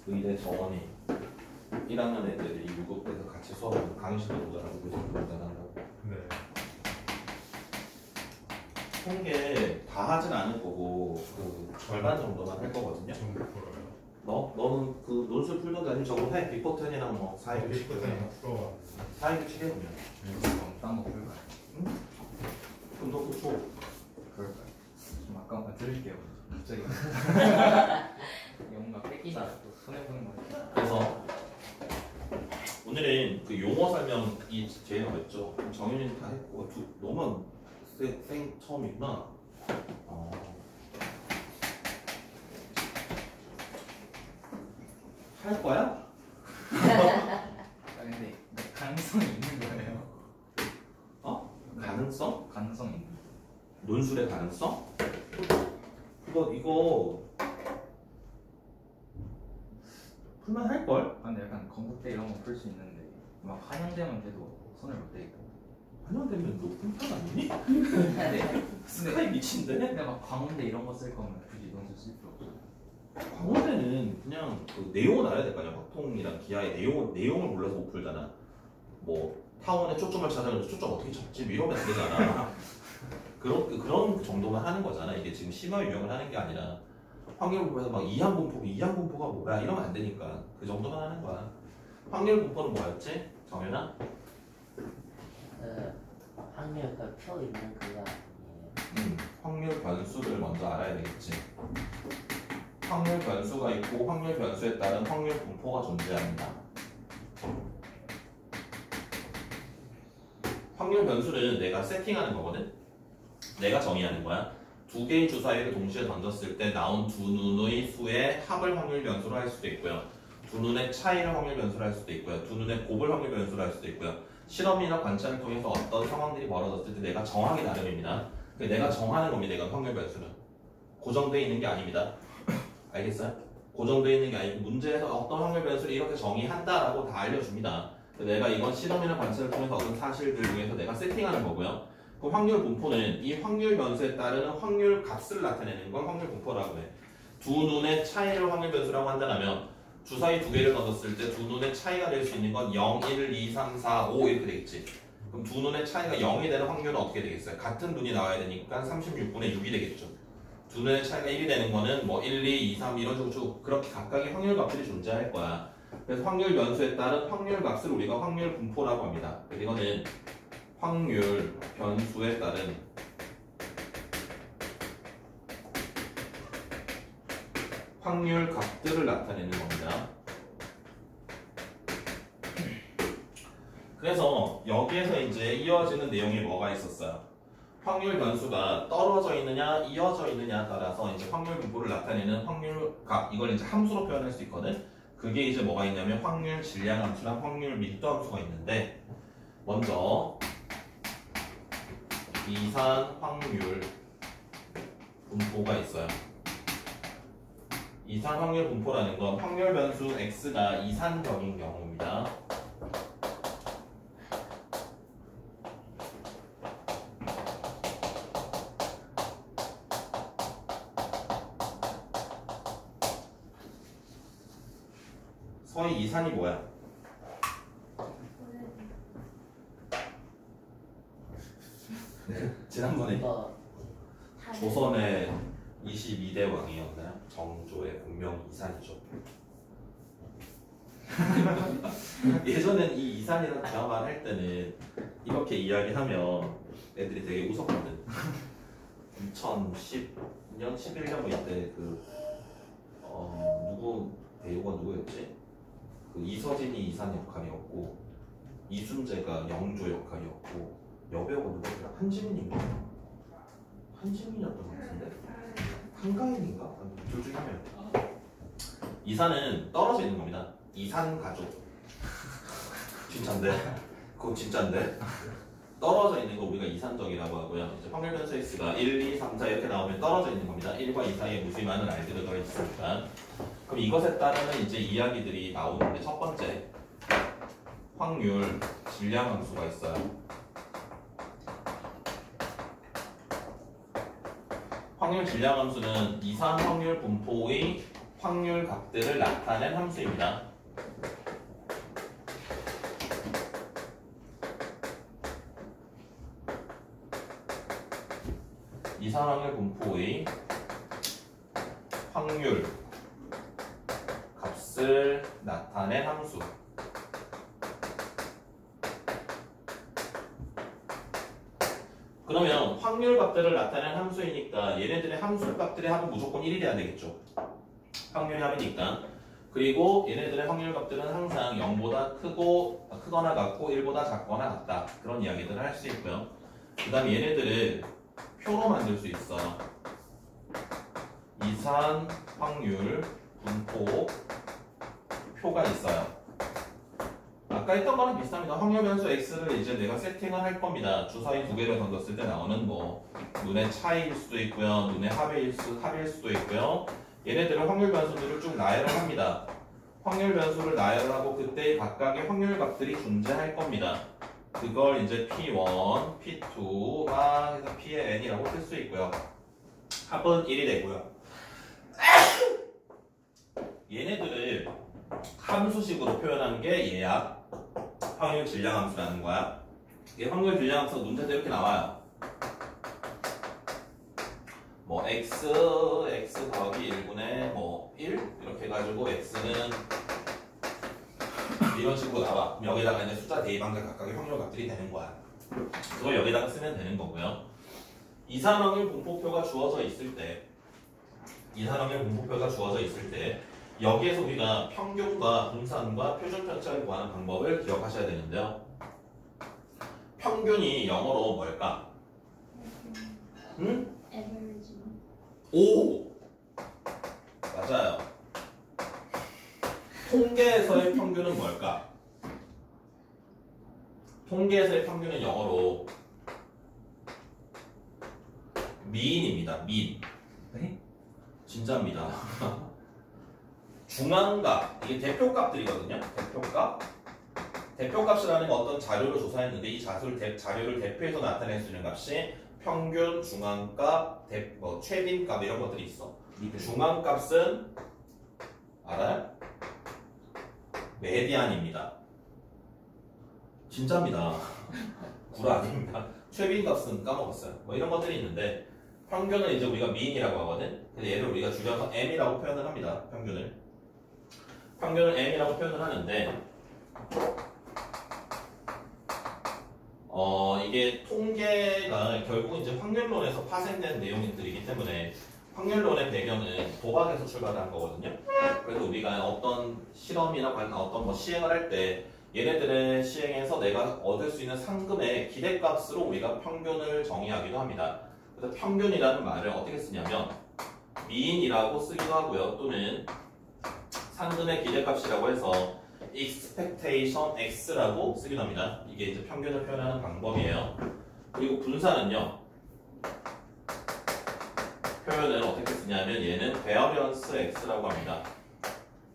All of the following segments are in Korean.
의대 정원이 1학년 애들이 유급돼서 같이 수업을 강의실도 오더라고. 그래서 운전한다고. 네. 통계 다 하진 않을 거고 그 절반 정도만 할 거거든요. 좀 풀어요. 너는 그 논술 풀던 아니면 저거 해. 비포텐이랑 뭐 사이규칙 풀어봐. 사이규칙 해 보면. 딴거 풀까요? 응? 그럼 너 그쵸? 그럴까요? 좀 아까 들을게요. 갑자기 뭔가 뺏기다 또 손해보는 거 같아요. 그래서 오늘은 그 용어 설명이 제일 어렵죠. 그럼 정윤이는 다 했고 너만 생 처음이구나. 할 거야? 근데 가능성이 있는 거예요. 가능성? 가능성이 있는 거예요. 논술의 가능성? 이거 풀만 할 걸? 근데 약간 건국대 이런 거 풀 수 있는데 막 한양대만 돼도 손을 못 대고. 한양대면 높은 편 아니니? 근데 스카이 미친데? 근데 막 광운대 이런 거 쓸 거면 굳이 논술 쓸 필요 없어. 광원대는 그냥 그 내용을 알아야 될 거 아니야. 확통이랑 기하의 내용을 몰라서 못 풀잖아. 뭐 타원에 초점을 찾아가지고 초점 어떻게 찾지? 이러면 안 되잖아. 그런 정도만 하는 거잖아. 이게 지금 심화 유형을 하는 게 아니라 확률 분포에서 막 이항분포가 뭐야 이러면 안 되니까 그 정도만 하는 거야. 확률 분포는 뭐였지? 정연아? 확률과 표 있는 그거 아니에요? 확률 변수를 먼저 알아야 되겠지. 확률 변수가 있고 확률 변수에 따른 확률 분포가 존재합니다. 확률 변수는 내가 세팅하는 거거든? 내가 정의하는 거야. 두 개의 주사위를 동시에 던졌을 때 나온 두 눈의 수의 합을 확률 변수로 할 수도 있고요. 두 눈의 차이를 확률 변수로 할 수도 있고요. 두 눈의 곱을 확률 변수로 할 수도 있고요. 실험이나 관찰을 통해서 어떤 상황들이 벌어졌을 때 내가 정하기 나름입니다. 내가 정하는 겁니다. 내가 확률 변수는. 고정되어 있는 게 아닙니다. 알겠어요? 고정되어 있는 게 아니고 문제에서 어떤 확률 변수를 이렇게 정의한다라고 다 알려줍니다. 내가 이건 실험이나 관찰을 통해서 어떤 사실들 중에서 내가 세팅하는 거고요. 그 확률 분포는 이 확률 변수에 따르는 확률 값을 나타내는 건 확률 분포라고 해. 두 눈의 차이를 확률 변수라고 한다면 주사위 두 개를 넣었을 때 두 눈의 차이가 될 수 있는 건 0, 1, 2, 3, 4, 5 이렇게 되겠지. 그럼 두 눈의 차이가 0이 되는 확률은 어떻게 되겠어요? 같은 눈이 나와야 되니까 36분의 6이 되겠죠. 두 눈의 차이가 1이 되는 거는 뭐 1, 2, 2, 3 이런 식으로 쭉 그렇게 각각의 확률 값들이 존재할 거야. 그래서 확률 변수에 따른 확률 값을 우리가 확률 분포라고 합니다. 그래서 이거는 확률 변수에 따른 확률 값들을 나타내는 겁니다. 그래서 여기에서 이제 이어지는 내용이 뭐가 있었어요? 확률 변수가 떨어져 있느냐, 이어져 있느냐에 따라서 이제 확률 분포를 나타내는 확률 값, 이걸 이제 함수로 표현할 수 있거든. 그게 이제 뭐가 있냐면 확률 질량 함수랑 확률 밀도 함수가 있는데, 먼저 이산 확률 분포가 있어요. 이산 확률 분포라는 건 확률 변수 x가 이산적인 경우입니다. 서희 이산이 뭐야? 네, 지난번에 조선의 22대 왕이었나요? 정조의 본명 이산이죠. 예전엔 이 이산이라는 드라마를 할 때는 이렇게 이야기하면 애들이 되게 웃었거든. 2010년, 11년 뭐 이때 배우가 누구였지? 이서진이 이산 역할이었고 이순재가 영조 역할이었고 여배우가 누구였더라? 한지민인가? 한지민이었던 것 같은데? 한가인인가? 둘 중에 한 명. 이산은 떨어져 있는 겁니다. 이산 가족. 진짠데? 그거 진짠데? 떨어져 있는 거 우리가 이산적이라고 하고요. 이제 확률 변수 x가 1, 2, 3, 4 이렇게 나오면 떨어져 있는 겁니다. 1과 2 사이에 무수히 많은 r들이 들어있으니까. 그럼 이것에 따르는 이제 이야기들이 나오는데 첫 번째 확률 질량 함수가 있어요. 확률 질량 함수는 이산 확률 분포의 확률 값들을 나타낸 함수입니다. 이산확률 분포의 확률 값을 나타낸 함수. 그러면 확률 값들을 나타낸 함수이니까 얘네들의 함수 값들의 합은 무조건 1이 돼야 되겠죠. 확률 합이니까. 그리고 얘네들의 확률 값들은 항상 0보다 크거나 같고 1보다 작거나 같다. 그런 이야기들을 할 수 있고요. 그 다음에 얘네들을 표로 만들 수 있어. 이산 확률 분포 표가 있어요. 아까 했던 거랑 비슷합니다. 확률 변수 x를 이제 내가 세팅을 할 겁니다. 주사위 두 개를 던졌을 때 나오는 뭐 눈의 차이일 수도 있고요. 눈의 합일 수도 있고요. 얘네들은 확률 변수들을 쭉 나열을 합니다. 확률 변수를 나열하고 그때 각각의 확률 값들이 존재할 겁니다. 그걸 이제 P1, P2가 해서 P의 N이라고 쓸 수 있고요. 합은 1이 되고요. 얘네들을 함수식으로 표현하는 게 얘야. 확률 질량 함수라는 거야. 이게 확률 질량 함수 문제도 이렇게 나와요. 뭐 x 더하기 1분의 뭐 1 이렇게 해가지고 x는 이런 식으로 나와. 여기다가 이제 숫자 대입한 게 각각의 확률 값들이 되는 거야. 그걸 여기다가 쓰면 되는 거고요. 이산확률 분포표가 주어져 있을 때 여기에서 우리가 평균과 분산과 표준 편차를 구하는 방법을 기억하셔야 되는데요. 평균이 영어로 뭘까? 응? average. 오! 맞아요. 통계에서의 평균은 뭘까? 통계에서의 평균은 영어로 mean입니다. mean. 네? 진짜입니다. 중앙값, 이게 대표값들이거든요. 대표값이라는 어떤 자료를 조사했는데 이 자료를 대표해서 나타낼 수 있는 값이 평균, 중앙값, 최빈값 이런 것들이 있어. 중앙값은 알아요? 메디안입니다. 진짜입니다. 구라 아닙니다. 최빈값은 까먹었어요. 뭐 이런 것들이 있는데 평균은 이제 우리가 mean이라고 하거든. 그래서 얘를 우리가 줄여서 m이라고 표현을 합니다. 평균을 m이라고 표현을 하는데 이게 통계가 결국 이제 확률론에서 파생된 내용들이기 때문에 확률론의 배경은 도박에서 출발한 거거든요. 그래서 우리가 어떤 실험이나 어떤 뭐 시행을 할 때 얘네들의 시행에서 내가 얻을 수 있는 상금의 기대값으로 우리가 평균을 정의하기도 합니다. 그래서 평균이라는 말을 어떻게 쓰냐면 mean이라고 쓰기도 하고요. 또는 상금의 기대값이라고 해서 expectation x라고 쓰기도 합니다. 이게 이제 평균을 표현하는 방법이에요. 그리고 분산은요. 표현을 어떻게 쓰냐면 얘는 variance x라고 합니다.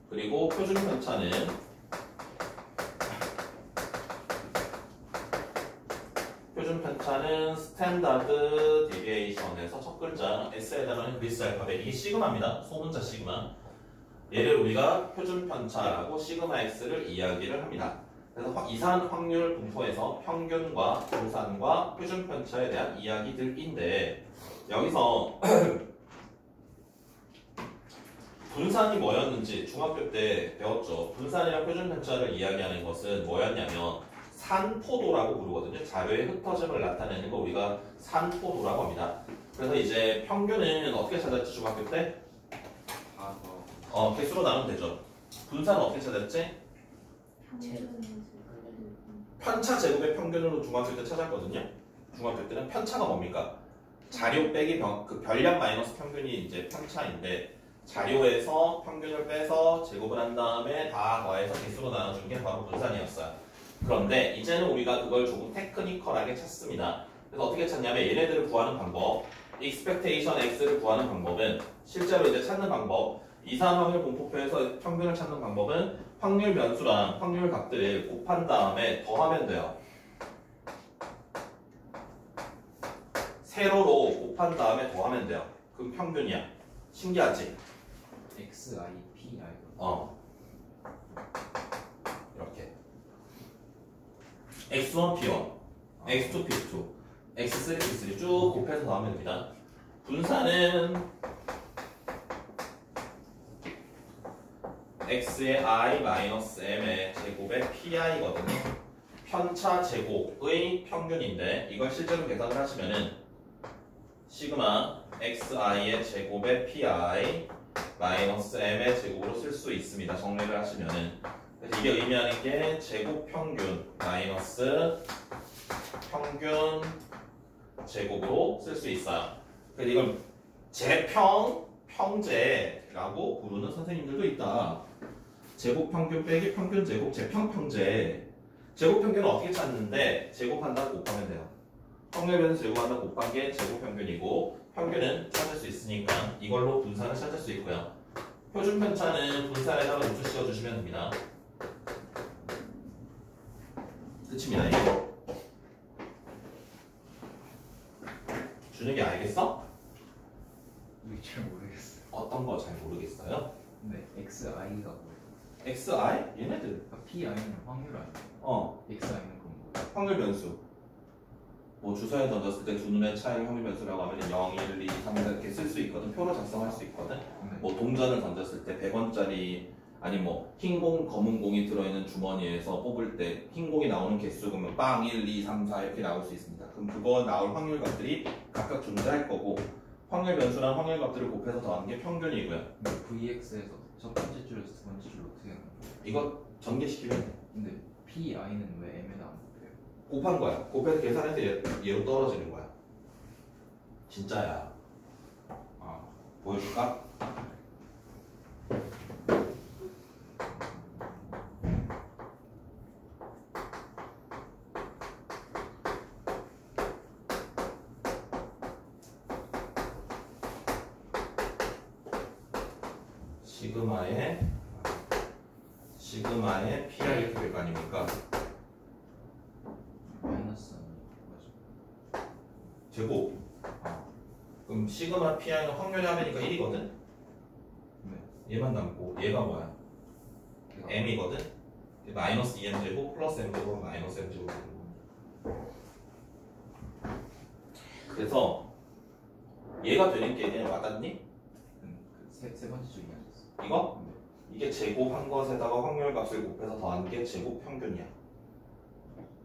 그리고 표준 편차는 스탠다드 디비에이션에서 첫 글자 S에 해당하는 그리스 알파벳 이게 시그마입니다. 소문자 시그마. 얘를 우리가 표준 편차라고 시그마 x를 이야기를 합니다. 그래서 이산 확률 분포에서 평균과 분산과 표준 편차에 대한 이야기들인데 여기서 분산이 뭐였는지 중학교 때 배웠죠. 분산이랑 표준 편차를 이야기하는 것은 뭐였냐면 산포도라고 부르거든요. 자료의 흩어짐을 나타내는 거 우리가 산포도라고 합니다. 그래서 이제 평균은 어떻게 찾았지 중학교 때? 개수로 나누면 되죠. 분산은 어떻게 찾았지? 편차 제곱의 평균으로 중학교 때 찾았거든요. 중학교 때는 편차가 뭡니까? 자료 빼기 그 별량 마이너스 평균이 이제 편차인데 자료에서 평균을 빼서 제곱을 한 다음에 다 더해서 개수로 나눠주는 게 바로 분산이었어요. 그런데 이제는 우리가 그걸 조금 테크니컬하게 찾습니다. 그래서 어떻게 찾냐면 얘네들을 구하는 방법, expectation x를 구하는 방법은 실제로 이제 찾는 방법, 이산 확률 분포표에서 평균을 찾는 방법은 확률 변수랑 확률 값들을 곱한 다음에 더하면 돼요. 세로로 곱한 다음에 더하면 돼요. 그럼 평균이야. 신기하지? X, I, P, I. 이렇게 X1, P1, X2, P2, X3, P3 쭉 곱해서 나오면 됩니다. 분사는 X의 I 마이너스 M의 제곱의 PI거든요. 편차 제곱의 평균인데 이걸 실제로 계산을 하시면은 시그마 XI의 제곱의 PI 마이너스 M의 제곱으로 쓸 수 있습니다. 정리를 하시면은. 그래서 이게 의미하는 게 제곱 평균 마이너스 평균 제곱으로 쓸 수 있어요. 그래서 이걸 제평, 평제라고 부르는 선생님들도 있다. 제곱 평균 빼기 평균 제곱 제평 평제. 제곱 평균은 어떻게 찾는데 제곱한다 곱하면 돼요. 확률 변수 제곱한다 곱한 게 제곱 평균이고 평균은 찾을 수 있으니까 이걸로 분산을 찾을 수 있고요. 표준 편차는 분산에다가 루트 씌워주시면 됩니다. 끝입니다. 이거. 준혁이 알겠어? 이게 잘 모르겠어요. 어떤 거 잘 모르겠어요? 네, X, I가 뭐예요? XI? 얘네들. 그러니까 P, I는 확률 아니에요? X, I는 그럼 뭐예요? 확률 변수. 뭐 주사에 던졌을 때 두 눈의 차이 확률 변수라고 하면 0, 1, 2, 3 이렇게 쓸 수 있거든. 표로 작성할 수 있거든. 뭐 동전을 던졌을 때 100원짜리 아니 뭐 흰 공, 검은 공이 들어있는 주머니에서 뽑을 때 흰 공이 나오는 개수 그러면 빵 1, 2, 3, 4 이렇게 나올 수 있습니다. 그럼 그거 나올 확률 값들이 각각 존재할 거고 확률 변수랑 확률 값들을 곱해서 더하는 게 평균이고요. VX에서 첫 번째 줄에서 두 번째 줄로 어떻게 하는 거예요? 이거 전개시키면 돼. 근데 P, I는 왜 M에다 안 곱해요? 곱한 거야. 곱해서 계산해서 얘로 떨어지는 거야. 진짜야. 보여줄까? 시그마의 PI 이렇게 될 거 아닙니까? 마이너스 맞아. 제곱. 그럼 시그마 PI는 확률의 합이니까 1이거든? 네. 얘만 남고 얘가 뭐야? 걔가 M이거든? 마이너스 2M 제곱 플러스 M 제곱 마이너스 M 제곱 되는 겁니다. 그래서 얘가 되는 게 그냥 와닿니? 세 번째 줄이 아니었어. 이거? 네. 이게 제곱한 것에다가 확률 값을 곱해서 더한 게 제곱 평균이야.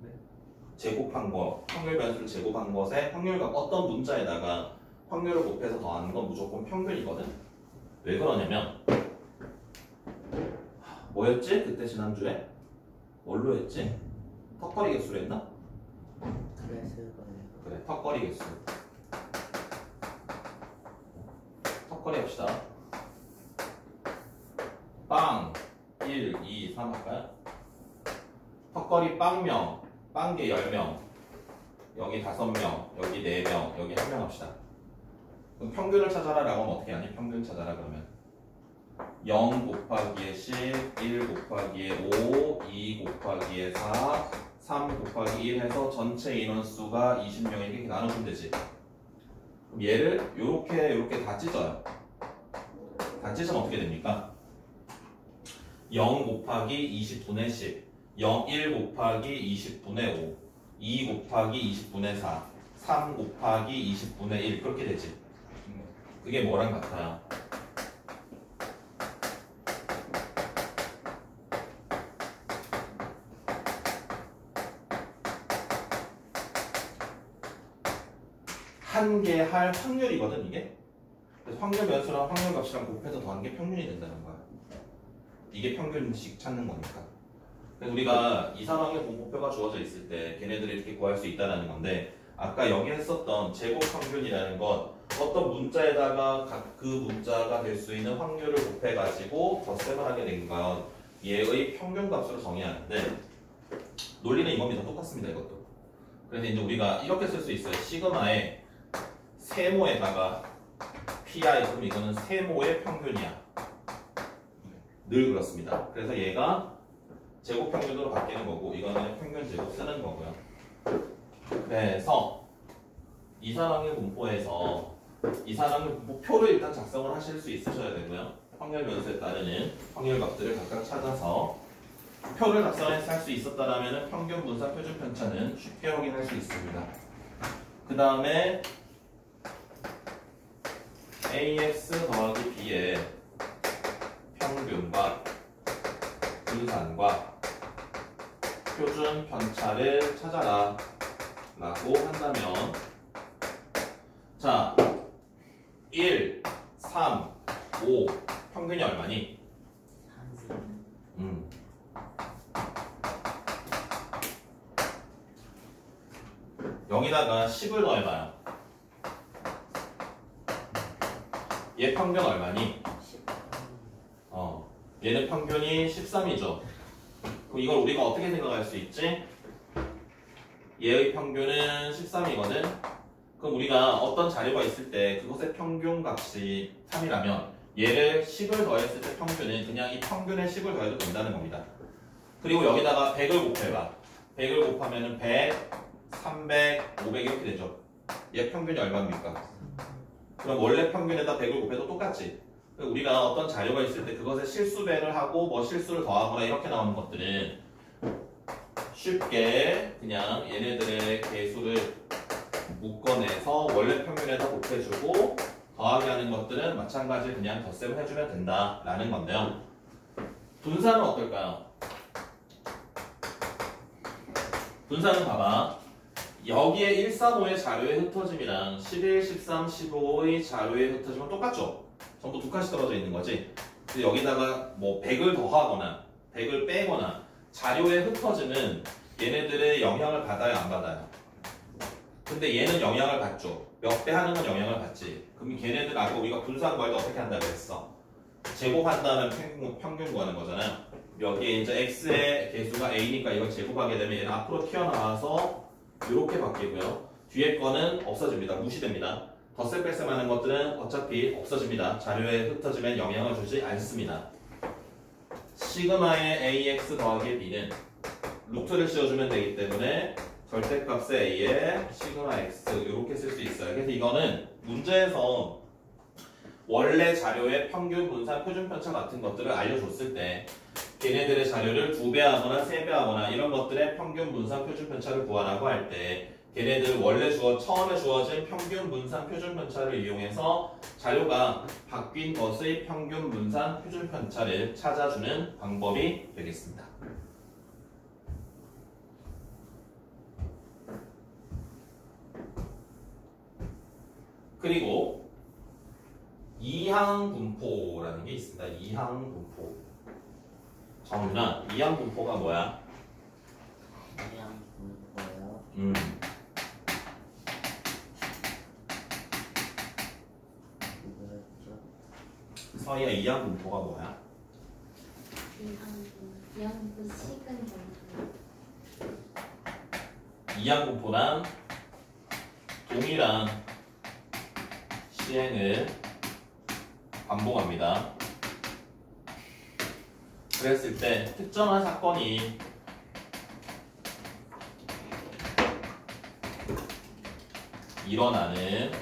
네. 제곱한 거, 확률 변수를 제곱한 것에 확률값 어떤 문자에다가 확률을 곱해서 더하는 건 무조건 평균이거든? 왜 그러냐면 뭐였지? 그때 지난주에? 뭘로 했지? 턱걸이 개수로 했나? 그랬을 거예요. 그래, 턱걸이 개수. 턱걸이 합시다. 빵 1, 2, 3 할까요? 턱걸이 빵명, 빵개 10명, 여기 5명, 여기 4명, 여기 1명 합시다. 그럼 평균을 찾아라 라고 하면 어떻게 하니? 평균 찾아라 그러면 0 곱하기에 10, 1 곱하기에 5, 2 곱하기에 4, 3 곱하기 1 해서 전체 인원수가 20명에게 이렇게 나눠주면 되지. 그럼 얘를 요렇게 다 찢어요. 다 찢으면 어떻게 됩니까? 0 곱하기 20분의 10, 1 곱하기 20분의 5, 2 곱하기 20분의 4, 3 곱하기 20분의 1 그렇게 되지. 그게 뭐랑 같아요? 한 개 할 확률이거든 이게. 그래서 확률 변수랑 확률 값이랑 곱해서 더하는 게 평균이 된다는 거야. 이게 평균식 찾는 거니까. 그래서 우리가 이사방의 분포표가 주어져 있을 때 걔네들이 이렇게 구할 수 있다는 건데 아까 여기 했었던 제곱 평균이라는 건 어떤 문자에다가 그 문자가 될 수 있는 확률을 곱해가지고 덧셈을 하게 된 건 얘의 평균 값으로 정의하는데 논리는 이겁니다. 똑같습니다. 이것도. 그래서 이제 우리가 이렇게 쓸 수 있어요. 시그마의 세모에다가 PI 그럼 이거는 세모의 평균이야. 늘 그렇습니다. 그래서 얘가 제곱 평균으로 바뀌는 거고 이거는 평균 제곱 쓰는 거고요. 그래서 이사랑의 분포에서 이사랑의 분포표를 일단 작성을 하실 수 있으셔야 되고요. 확률 변수에 따르는 확률값들을 각각 찾아서 표를 작성해서 할 수 있었다라면 평균 분산 표준 편차는 쉽게 확인할 수 있습니다. 그 다음에 AX 더하기 B의 평균과 분산과 표준 편차를 찾아라 라고 한다면 자 1, 3, 5 평균이 얼마니? 30. 여기다가 10을 더해봐요. 얘 평균 얼마니? 10. 얘는 평균이 13이죠. 그럼 이걸 우리가 어떻게 생각할 수 있지? 얘의 평균은 13이거든. 그럼 우리가 어떤 자료가 있을 때 그것의 평균 값이 3이라면 얘를 10을 더했을 때 평균은 그냥 이 평균에 10을 더해도 된다는 겁니다. 그리고 여기다가 100을 곱해봐. 100을 곱하면은 100, 300, 500 이렇게 되죠. 얘 평균이 얼마입니까? 그럼 원래 평균에다 100을 곱해도 똑같지. 우리가 어떤 자료가 있을 때 그것에 실수배를 하고 뭐 실수를 더하거나 이렇게 나오는 것들은 쉽게 그냥 얘네들의 개수를 묶어내서 원래 평균에다 곱해주고 더하게 하는 것들은 마찬가지로 그냥 덧셈을 해주면 된다라는 건데요. 분산은 어떨까요? 분산은 봐봐. 여기에 135의 자료의 흩어짐이랑 11, 13, 15의 자료의 흩어짐은 똑같죠? 전부 두 칸씩 떨어져 있는 거지. 근데 여기다가 뭐 100을 더하거나 100을 빼거나 자료의 흩어짐은 얘네들의 영향을 받아요, 안 받아요? 근데 얘는 영향을 받죠. 몇 배 하는 건 영향을 받지. 그럼 걔네들 아까 우리가 분산 구할 때 어떻게 한다고 했어? 제곱한 다음에 평균 구하는 거잖아요. 여기에 이제 x의 개수가 a니까 이걸 제곱하게 되면 얘는 앞으로 튀어나와서 이렇게 바뀌고요. 뒤에 거는 없어집니다. 무시됩니다. 덧셈 뺄셈 하는 것들은 어차피 없어집니다. 자료에 흩어지면 영향을 주지 않습니다. 시그마의 ax 더하기 b는 루트를 씌워주면 되기 때문에 절대값의 a에 시그마 x 이렇게 쓸 수 있어요. 그래서 이거는 문제에서 원래 자료의 평균 분산 표준 편차 같은 것들을 알려줬을 때 걔네들의 자료를 2배 하거나 3배 하거나 이런 것들의 평균 분산 표준 편차를 구하라고 할 때 걔네들 원래 처음에 주어진 평균 분산 표준 편차를 이용해서 자료가 바뀐 것의 평균 분산 표준 편차를 찾아주는 방법이 되겠습니다. 그리고 이항분포라는 게 있습니다. 이항분포. 정윤아, 이항분포가 뭐야? 그냥 분포요. 그거였죠. 서희야, 이항분포가 뭐야? 이항분 식은 점수. 이항분포란 동일한 시행을 반복합니다. 그랬을 때 특정한 사건이 일어나는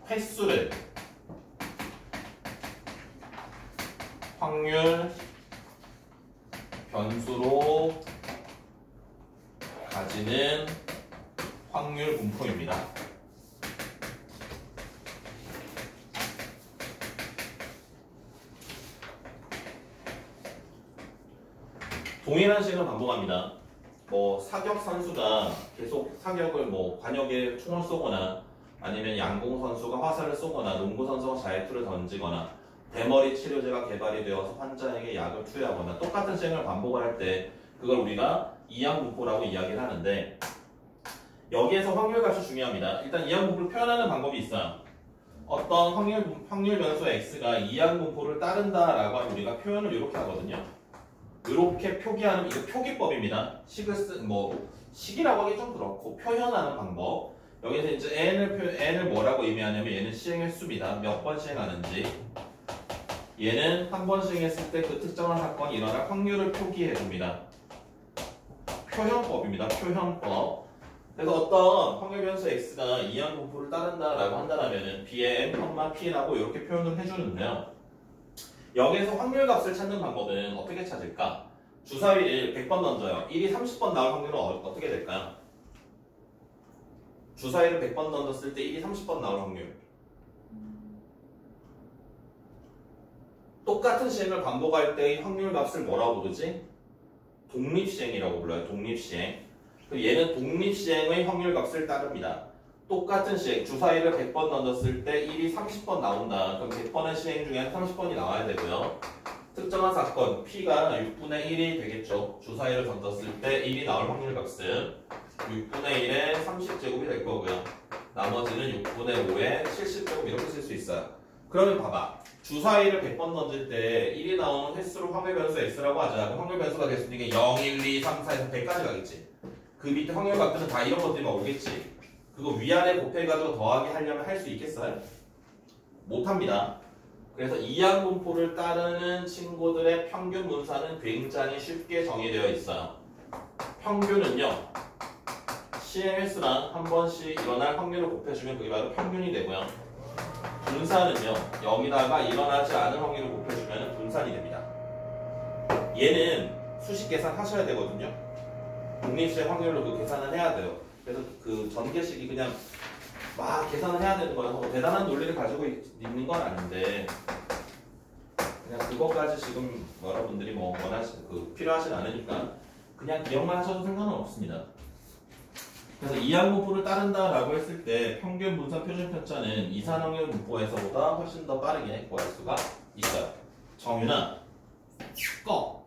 횟수를 확률 변수로 가지는 확률 분포입니다. 동일한 시행을 반복합니다. 뭐 사격 선수가 계속 사격을 뭐 관역에 총을 쏘거나 아니면 양궁 선수가 화살을 쏘거나 농구 선수가 자유투를 던지거나 대머리 치료제가 개발이 되어서 환자에게 약을 투여하거나 똑같은 시행을 반복을 할 때 그걸 우리가 이항분포라고 이야기를 하는데 여기에서 확률값이 중요합니다. 일단 이항분포를 표현하는 방법이 있어요. 어떤 확률 변수 x가 이항분포를 따른다라고 하면 우리가 표현을 이렇게 하거든요. 이렇게 표기하는 이거 표기법입니다. 식이라고 하기 좀 그렇고 표현하는 방법. 여기서 이제 n을 뭐라고 의미하냐면 얘는 시행의 수입니다. 몇 번 시행하는지. 얘는 한 번 시행했을 때 그 특정한 사건이 일어날 확률을 표기해 줍니다. 표현법입니다. 표현법. 그래서 어떤 확률 변수 x가 이항분포를 따른다라고 한다면은 b의 n, p라고 이렇게 표현을 해주는데요. 여기에서 확률값을 찾는 방법은 어떻게 찾을까? 주사위를 100번 던져요. 1이 30번 나올 확률은 어떻게 될까요? 주사위를 100번 던졌을 때 1이 30번 나올 확률. 똑같은 시행을 반복할 때의 확률값을 뭐라고 부르지? 독립시행이라고 불러요. 독립시행. 얘는 독립시행의 확률값을 따릅니다. 똑같은 시행, 주사위를 100번 던졌을 때 1이 30번 나온다. 그럼 100번의 시행 중에 30번이 나와야 되고요. 특정한 사건, P가 6분의 1이 되겠죠. 주사위를 던졌을 때 1이 나올 확률값은 6분의 1의 30제곱이 될 거고요. 나머지는 6분의 5의 70제곱 이렇게 쓸 수 있어요. 그러면 봐봐. 주사위를 100번 던질 때 1이 나오는 횟수를 확률변수 X라고 하자. 그럼 확률변수가 될 수 있는 게 0, 1, 2, 3, 4에서 100까지 가겠지. 그 밑에 확률값들은 다 이런 것들만 오겠지. 그거 위아래 곱해가지고 더하기 하려면 할 수 있겠어요? 못합니다. 그래서 이항분포를 따르는 친구들의 평균 분산은 굉장히 쉽게 정의되어 있어요. 평균은요. 시행 횟수랑 한 번씩 일어날 확률을 곱해주면 그게 바로 평균이 되고요. 분산은요. 여기다가 일어나지 않은 확률을 곱해주면 분산이 됩니다. 얘는 수식 계산 하셔야 되거든요. 독립시행 확률로 그 계산을 해야 돼요. 그래서 그 전개식이 그냥 막 계산을 해야 되는 거라서 뭐 대단한 논리를 가지고 있는 건 아닌데 그냥 그것까지 지금 여러분들이 뭐 필요하진 않으니까 그냥 기억만 하셔도 상관은 없습니다. 그래서 이항분포를 따른다라고 했을 때 평균 분산 표준 편차는 이산확률 분포에서보다 훨씬 더 빠르게 구할 수가 있어요. 정윤아 꺼.